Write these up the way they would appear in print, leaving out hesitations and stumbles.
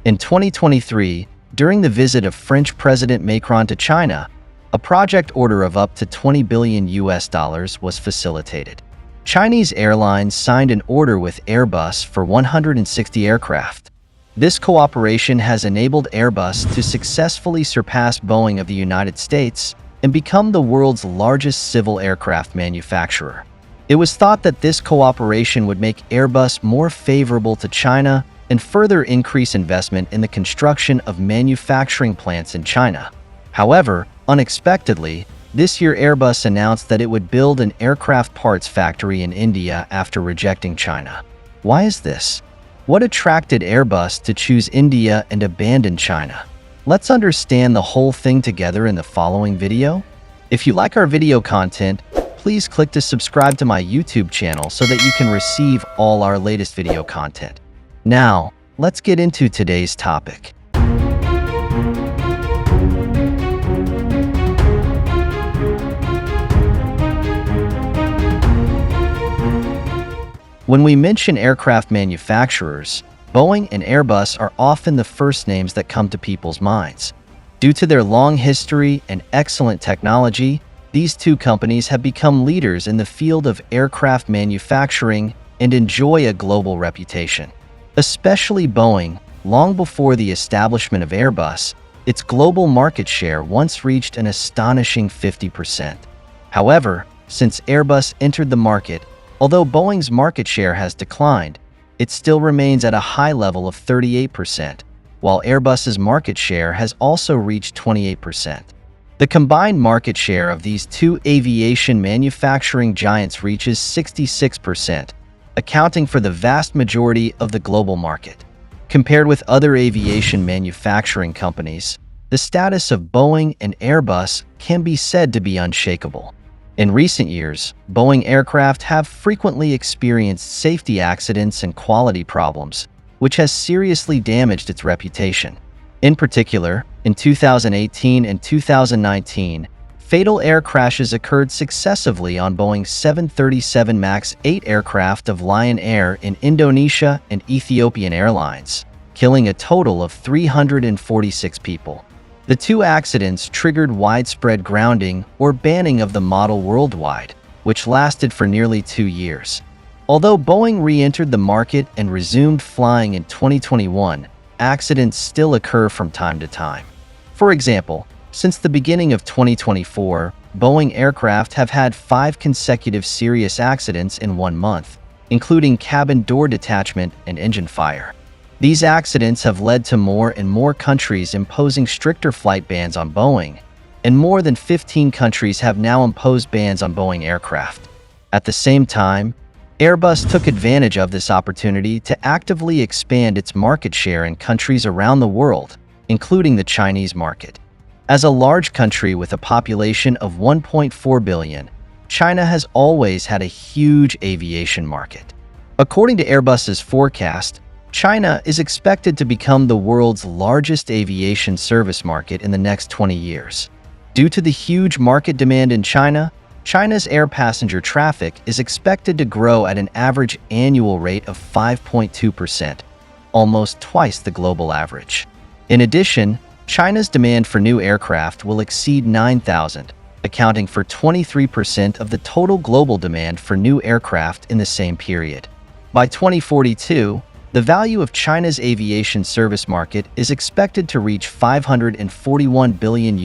In 2023, during the visit of French President Macron to China, a project order of up to $20 billion was facilitated. Chinese airlines signed an order with Airbus for 160 aircraft. This cooperation has enabled Airbus to successfully surpass Boeing of the United States and become the world's largest civil aircraft manufacturer. It was thought that this cooperation would make Airbus more favorable to China and further increase investment in the construction of manufacturing plants in China. However, unexpectedly, this year Airbus announced that it would build an aircraft parts factory in India after rejecting China. Why is this? What attracted Airbus to choose India and abandon China? Let's understand the whole thing together in the following video. If you like our video content, please click to subscribe to my YouTube channel so that you can receive all our latest video content. Now, let's get into today's topic. When we mention aircraft manufacturers, Boeing and Airbus are often the first names that come to people's minds. Due to their long history and excellent technology, these two companies have become leaders in the field of aircraft manufacturing and enjoy a global reputation. Especially Boeing, long before the establishment of Airbus, its global market share once reached an astonishing 50%. However, since Airbus entered the market, although Boeing's market share has declined, it still remains at a high level of 38%, while Airbus's market share has also reached 28%. The combined market share of these two aviation manufacturing giants reaches 66%, accounting for the vast majority of the global market. Compared with other aviation manufacturing companies, the status of Boeing and Airbus can be said to be unshakable. In recent years, Boeing aircraft have frequently experienced safety accidents and quality problems, which has seriously damaged its reputation. In particular, in 2018 and 2019, fatal air crashes occurred successively on Boeing's 737 MAX 8 aircraft of Lion Air in Indonesia and Ethiopian Airlines, killing a total of 346 people. The two accidents triggered widespread grounding or banning of the model worldwide, which lasted for nearly 2 years. Although Boeing re-entered the market and resumed flying in 2021, accidents still occur from time to time. For example, since the beginning of 2024, Boeing aircraft have had 5 consecutive serious accidents in 1 month, including cabin door detachment and engine fire. These accidents have led to more and more countries imposing stricter flight bans on Boeing, and more than 15 countries have now imposed bans on Boeing aircraft. At the same time, Airbus took advantage of this opportunity to actively expand its market share in countries around the world, including the Chinese market. As a large country with a population of 1.4 billion, China has always had a huge aviation market. According to Airbus's forecast, China is expected to become the world's largest aviation service market in the next 20 years. Due to the huge market demand in China, China's air passenger traffic is expected to grow at an average annual rate of 5.2%, almost twice the global average. In addition, China's demand for new aircraft will exceed 9,000, accounting for 23% of the total global demand for new aircraft in the same period. By 2042, the value of China's aviation service market is expected to reach $541 billion,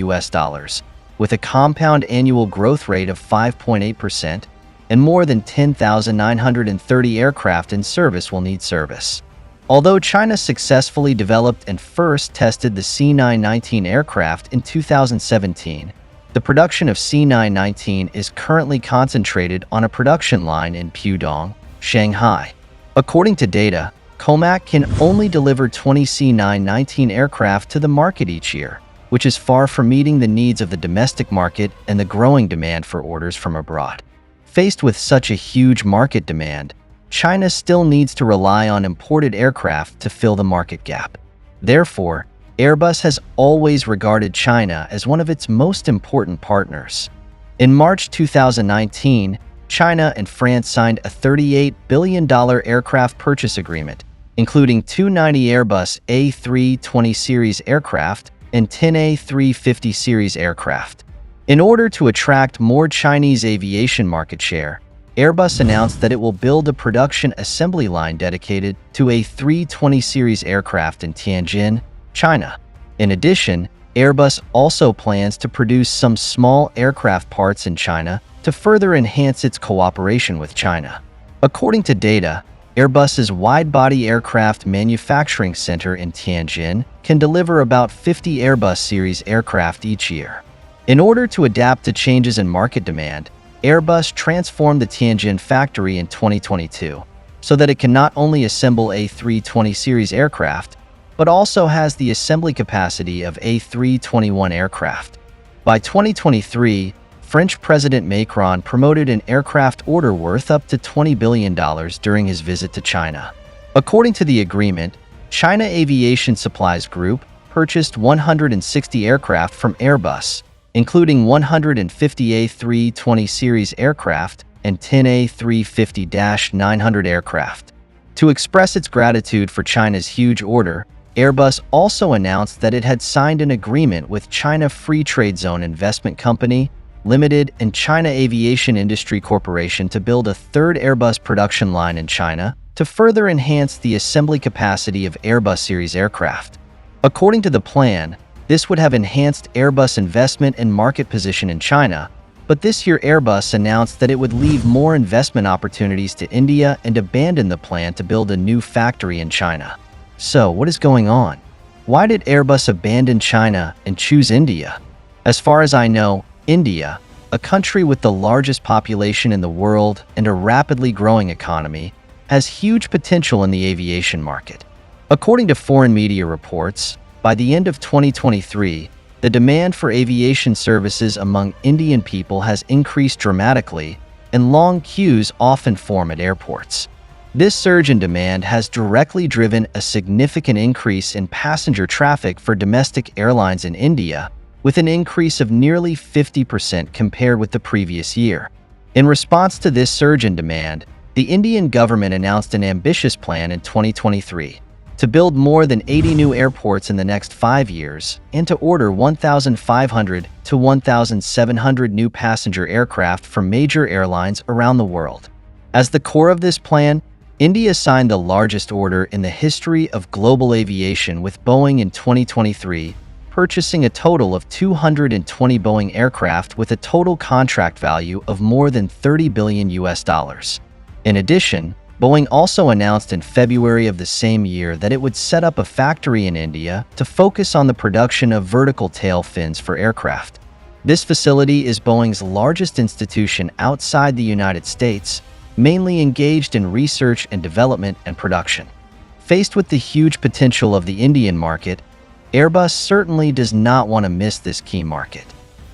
with a compound annual growth rate of 5.8%, and more than 10,930 aircraft in service will need service. Although China successfully developed and first tested the C919 aircraft in 2017, the production of C919 is currently concentrated on a production line in Pudong, Shanghai. According to data, COMAC can only deliver 20 C919 aircraft to the market each year, which is far from meeting the needs of the domestic market and the growing demand for orders from abroad. Faced with such a huge market demand, China still needs to rely on imported aircraft to fill the market gap. Therefore, Airbus has always regarded China as one of its most important partners. In March 2019, China and France signed a $38 billion aircraft purchase agreement, including 290 Airbus A320 series aircraft and 10 A350 series aircraft. In order to attract more Chinese aviation market share, Airbus announced that it will build a production assembly line dedicated to A320 series aircraft in Tianjin, China. In addition, Airbus also plans to produce some small aircraft parts in China to further enhance its cooperation with China. According to data, Airbus's wide-body aircraft manufacturing center in Tianjin can deliver about 50 Airbus series aircraft each year. In order to adapt to changes in market demand, Airbus transformed the Tianjin factory in 2022 so that it can not only assemble A320 series aircraft, but also has the assembly capacity of A321 aircraft. By 2023, French President Macron promoted an aircraft order worth up to $20 billion during his visit to China. According to the agreement, China Aviation Supplies Group purchased 160 aircraft from Airbus, including 150 A320 series aircraft and 10 A350-900 aircraft. To express its gratitude for China's huge order, Airbus also announced that it had signed an agreement with China Free Trade Zone Investment Company Limited and China Aviation Industry Corporation to build a third Airbus production line in China to further enhance the assembly capacity of Airbus series aircraft. According to the plan, this would have enhanced Airbus investment and market position in China, but this year Airbus announced that it would leave more investment opportunities to India and abandon the plan to build a new factory in China. So, what is going on? Why did Airbus abandon China and choose India? As far as I know, India, a country with the largest population in the world and a rapidly growing economy, has huge potential in the aviation market. According to foreign media reports, by the end of 2023, the demand for aviation services among Indian people has increased dramatically, and long queues often form at airports. This surge in demand has directly driven a significant increase in passenger traffic for domestic airlines in India, with an increase of nearly 50% compared with the previous year. In response to this surge in demand, the Indian government announced an ambitious plan in 2023 to build more than 80 new airports in the next 5 years and to order 1,500 to 1,700 new passenger aircraft from major airlines around the world. As the core of this plan, India signed the largest order in the history of global aviation with Boeing in 2023, purchasing a total of 220 Boeing aircraft with a total contract value of more than $30 billion. In addition, Boeing also announced in February of the same year that it would set up a factory in India to focus on the production of vertical tail fins for aircraft. This facility is Boeing's largest institution outside the United States, mainly engaged in research and development and production. Faced with the huge potential of the Indian market, Airbus certainly does not want to miss this key market.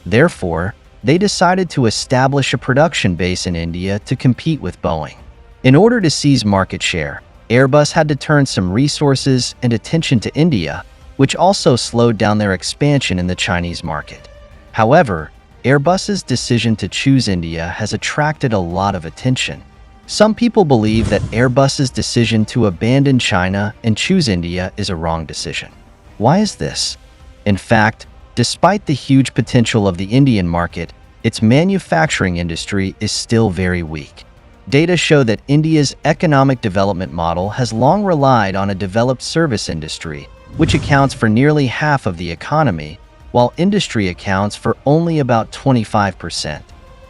Therefore, they decided to establish a production base in India to compete with Boeing. In order to seize market share, Airbus had to turn some resources and attention to India, which also slowed down their expansion in the Chinese market. However, Airbus's decision to choose India has attracted a lot of attention. Some people believe that Airbus's decision to abandon China and choose India is a wrong decision. Why is this? In fact, despite the huge potential of the Indian market, its manufacturing industry is still very weak. Data show that India's economic development model has long relied on a developed service industry, which accounts for nearly half of the economy, while industry accounts for only about 25%.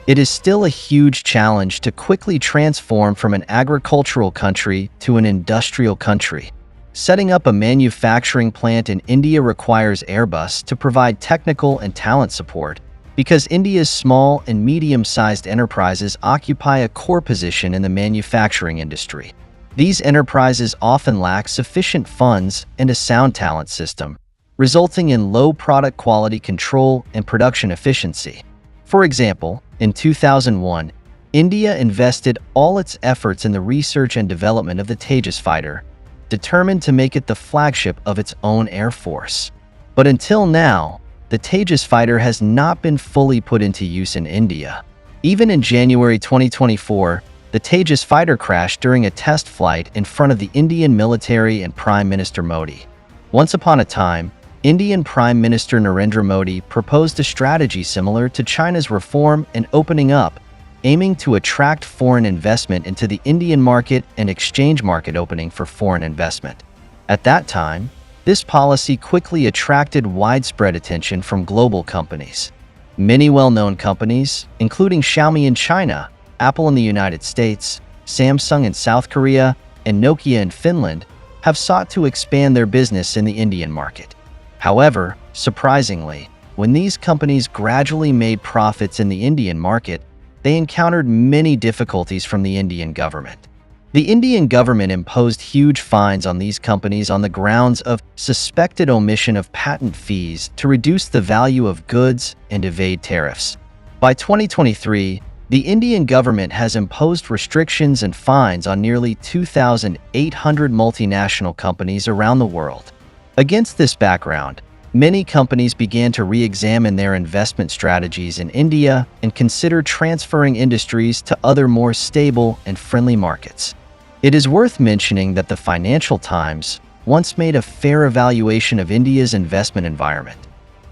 It is still a huge challenge to quickly transform from an agricultural country to an industrial country. Setting up a manufacturing plant in India requires Airbus to provide technical and talent support, because India's small and medium-sized enterprises occupy a core position in the manufacturing industry. These enterprises often lack sufficient funds and a sound talent system, resulting in low product quality control and production efficiency. For example, in 2001, India invested all its efforts in the research and development of the Tejas fighter, determined to make it the flagship of its own air force. But until now, the Tejas fighter has not been fully put into use in India. Even in January 2024, The Tejas fighter crashed during a test flight in front of the Indian military and Prime Minister Modi. Once upon a time, Indian Prime Minister Narendra Modi proposed a strategy similar to China's reform and opening up, aiming to attract foreign investment into the Indian market and exchange market opening for foreign investment. At that time, this policy quickly attracted widespread attention from global companies. Many well-known companies, including Xiaomi in China, Apple in the United States, Samsung in South Korea, and Nokia in Finland, have sought to expand their business in the Indian market. However, surprisingly, when these companies gradually made profits in the Indian market, they encountered many difficulties from the Indian government. The Indian government imposed huge fines on these companies on the grounds of suspected omission of patent fees to reduce the value of goods and evade tariffs. By 2023, the Indian government has imposed restrictions and fines on nearly 2,800 multinational companies around the world. Against this background, many companies began to re-examine their investment strategies in India and consider transferring industries to other more stable and friendly markets. It is worth mentioning that the Financial Times once made a fair evaluation of India's investment environment.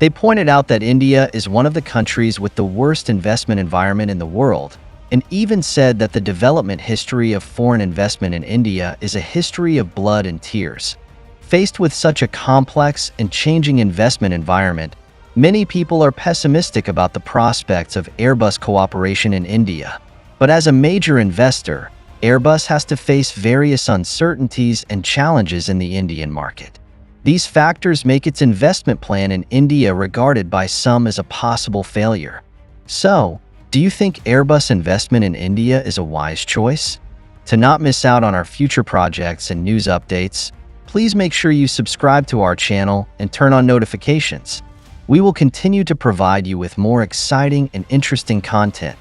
They pointed out that India is one of the countries with the worst investment environment in the world, and even said that the development history of foreign investment in India is a history of blood and tears. Faced with such a complex and changing investment environment, many people are pessimistic about the prospects of Airbus cooperation in India. But as a major investor, Airbus has to face various uncertainties and challenges in the Indian market. These factors make its investment plan in India regarded by some as a possible failure. So, do you think Airbus investment in India is a wise choice? To not miss out on our future projects and news updates, please make sure you subscribe to our channel and turn on notifications. We will continue to provide you with more exciting and interesting content.